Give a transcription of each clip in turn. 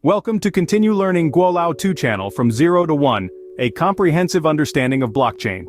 Welcome to Continue Learning Guolao 2 channel from 0 to 1, a comprehensive understanding of blockchain.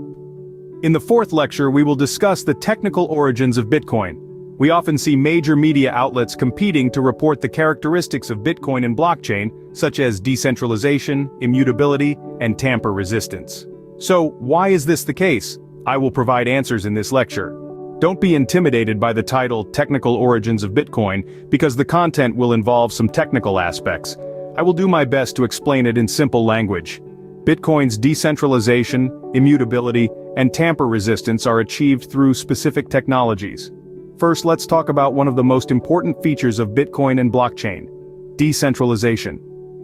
In the fourth lecture we will discuss the technical origins of Bitcoin. We often see major media outlets competing to report the characteristics of Bitcoin and blockchain, such as decentralization, immutability, and tamper resistance. So, why is this the case? I will provide answers in this lecture. Don't be intimidated by the title Technical Origins of Bitcoin, because the content will involve some technical aspects. I will do my best to explain it in simple language. Bitcoin's decentralization, immutability, and tamper resistance are achieved through specific technologies. First, let's talk about one of the most important features of Bitcoin and blockchain: decentralization.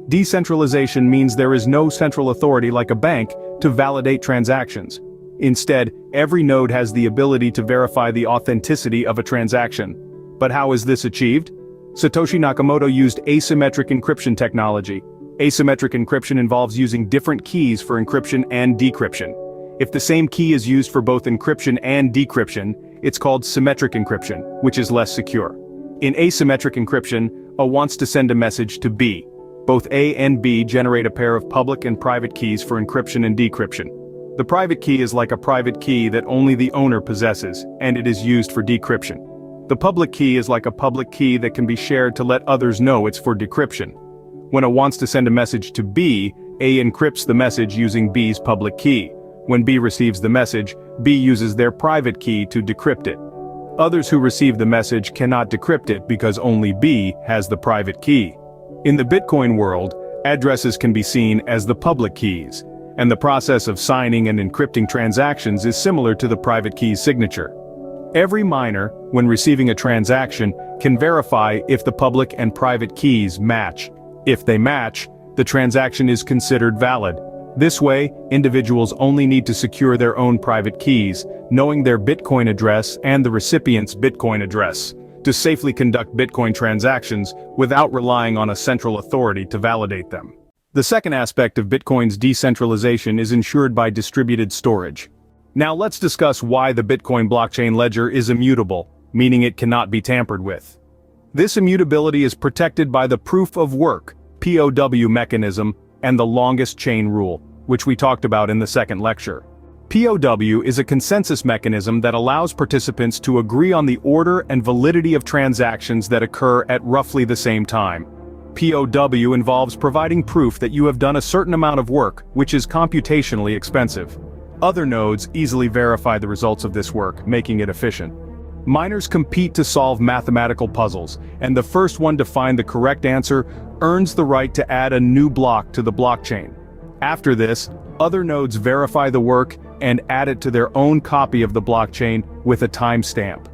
Decentralization means there is no central authority like a bank to validate transactions. Instead, every node has the ability to verify the authenticity of a transaction. But how is this achieved? Satoshi Nakamoto used asymmetric encryption technology. Asymmetric encryption involves using different keys for encryption and decryption. If the same key is used for both encryption and decryption, it's called symmetric encryption, which is less secure. In asymmetric encryption, A wants to send a message to B. Both A and B generate a pair of public and private keys for encryption and decryption. The private key is like a private key that only the owner possesses, and it is used for decryption. The public key is like a public key that can be shared to let others know it's for decryption. When A wants to send a message to B, A encrypts the message using B's public key. When B receives the message, B uses their private key to decrypt it. Others who receive the message cannot decrypt it because only B has the private key. In the Bitcoin world, addresses can be seen as the public keys, and the process of signing and encrypting transactions is similar to the private key's signature. Every miner, when receiving a transaction, can verify if the public and private keys match. If they match, the transaction is considered valid. This way, individuals only need to secure their own private keys, knowing their Bitcoin address and the recipient's Bitcoin address, to safely conduct Bitcoin transactions without relying on a central authority to validate them. The second aspect of Bitcoin's decentralization is ensured by distributed storage. Now let's discuss why the Bitcoin blockchain ledger is immutable, meaning it cannot be tampered with. This immutability is protected by the proof of work (POW) mechanism and the longest chain rule, which we talked about in the second lecture. POW is a consensus mechanism that allows participants to agree on the order and validity of transactions that occur at roughly the same time. POW involves providing proof that you have done a certain amount of work, which is computationally expensive. Other nodes easily verify the results of this work, making it efficient. Miners compete to solve mathematical puzzles, and the first one to find the correct answer earns the right to add a new block to the blockchain. After this, other nodes verify the work and add it to their own copy of the blockchain with a timestamp.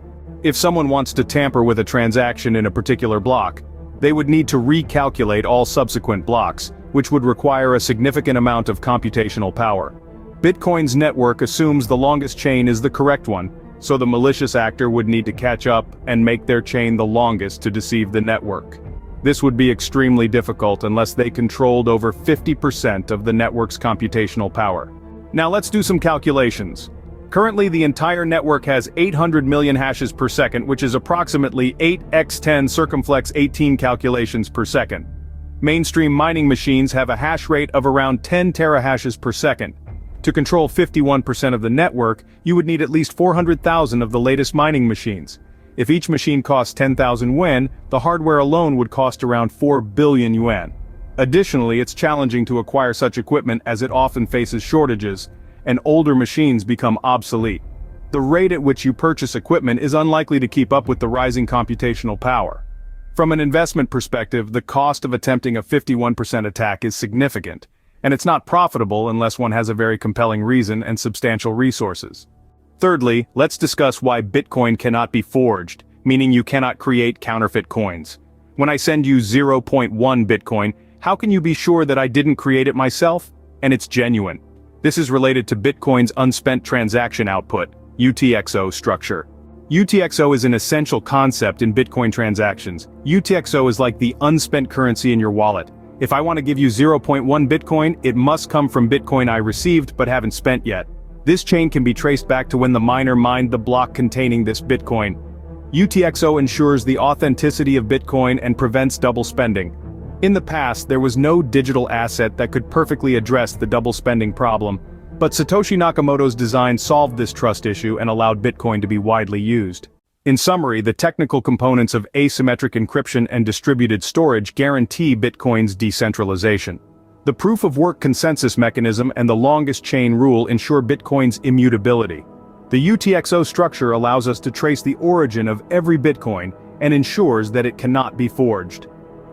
If someone wants to tamper with a transaction in a particular block, they would need to recalculate all subsequent blocks, which would require a significant amount of computational power. Bitcoin's network assumes the longest chain is the correct one, so the malicious actor would need to catch up and make their chain the longest to deceive the network. This would be extremely difficult unless they controlled over 50% of the network's computational power. Now let's do some calculations. Currently the entire network has 800 million hashes per second, which is approximately 8 × 10 circumflex 18 calculations per second. Mainstream mining machines have a hash rate of around 10 terahashes per second. To control 51% of the network, you would need at least 400,000 of the latest mining machines. If each machine costs 10,000 yuan, the hardware alone would cost around 4 billion yuan. Additionally, it's challenging to acquire such equipment as it often faces shortages, and older machines become obsolete. The rate at which you purchase equipment is unlikely to keep up with the rising computational power. From an investment perspective, the cost of attempting a 51% attack is significant, and it's not profitable unless one has a very compelling reason and substantial resources. Thirdly, let's discuss why Bitcoin cannot be forged, meaning you cannot create counterfeit coins. When I send you 0.1 Bitcoin, how can you be sure that I didn't create it myself, and it's genuine? This is related to Bitcoin's unspent transaction output, UTXO structure. UTXO is an essential concept in Bitcoin transactions. UTXO is like the unspent currency in your wallet. If I want to give you 0.1 Bitcoin, it must come from Bitcoin I received but haven't spent yet. This chain can be traced back to when the miner mined the block containing this Bitcoin. UTXO ensures the authenticity of Bitcoin and prevents double spending. In the past, there was no digital asset that could perfectly address the double spending problem, but Satoshi Nakamoto's design solved this trust issue and allowed Bitcoin to be widely used. In summary, the technical components of asymmetric encryption and distributed storage guarantee Bitcoin's decentralization. The proof-of-work consensus mechanism and the longest chain rule ensure Bitcoin's immutability. The UTXO structure allows us to trace the origin of every Bitcoin and ensures that it cannot be forged.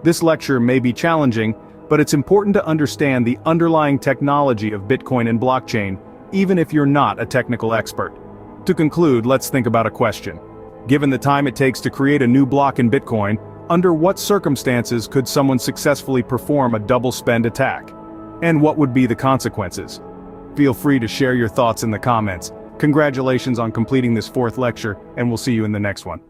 This lecture may be challenging, but it's important to understand the underlying technology of Bitcoin and blockchain, even if you're not a technical expert. To conclude, let's think about a question. Given the time it takes to create a new block in Bitcoin, under what circumstances could someone successfully perform a double spend attack? And what would be the consequences? Feel free to share your thoughts in the comments. Congratulations on completing this 4th lecture, and we'll see you in the next one.